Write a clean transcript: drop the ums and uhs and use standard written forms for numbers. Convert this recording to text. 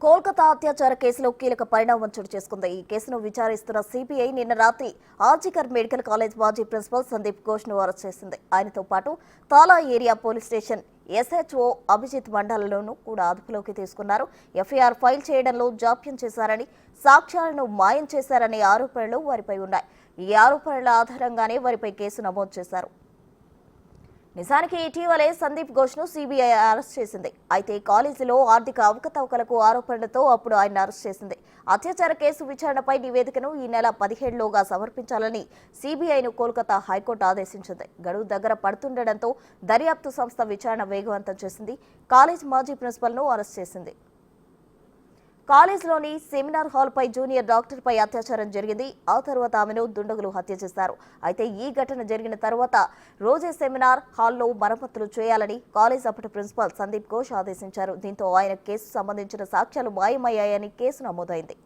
కోల్కతా అత్యాచార కేసులో కీలక పరిణామం చోటు చేసుకుంది. ఈ కేసును విచారిస్తున్న సిబిఐ నిన్న రాత్రి ఆర్జికర్ మెడికల్ కాలేజ్ మాజీ ప్రిన్సిపల్ సందీప్ ఘోష్ ను అరెస్ట్ చేసింది. ఆయనతో పాటు Tala area police station SHO Abhijit మండలంలోనూ కూడా అదుపులోకి తీసుకున్నారు. ఎఫ్ఐఆర్ ఫైల్ చేయడంలో జాప్యం చేశారని, సాక్ష్యాలను మాయం చేశారనే ఆరోపణలు వారిపై ఉన్నాయి. ఈ ఆరోపణల ఆధారంగానే వారిపై కేసు నమోదు చేశారు. నిజానికి ఇటీవలే సందీప్ ఘోష్ ను సిబిఐ అరెస్ట్ చేసింది. అయితే కాలేజీలో ఆర్థిక అవకతవకలకు ఆరోపణలతో అప్పుడు ఆయన అరెస్ట్ చేసింది. అత్యాచార కేసు విచారణపై నివేదికను ఈ నెల 17లోగా సమర్పించాలని సిబిఐను కోల్కతా హైకోర్టు ఆదేశించింది. గడువు దగ్గర పడుతుండటంతో దర్యాప్తు సంస్థ విచారణ వేగవంతం చేసింది. కాలేజ్ మాజీ ప్రిన్సిపల్ ను అరెస్ట్ చేసింది. కాలేజ్లోని సెమినార్ హాల్పై జూనియర్ డాక్టర్పై అత్యాచారం జరిగింది. ఆ తర్వాత ఆమెను దుండగులు హత్య చేశారు. అయితే ఈ ఘటన జరిగిన తర్వాత రోజే సెమినార్ హాల్లో మరమ్మతులు చేయాలని కాలేజ్ అప్పటి ప్రిన్సిపాల్ సందీప్ ఘోష్ ఆదేశించారు. దీంతో ఆయన కేసు సంబంధించిన సాక్ష్యాలు మాయమయ్యాయని కేసు నమోదైంది.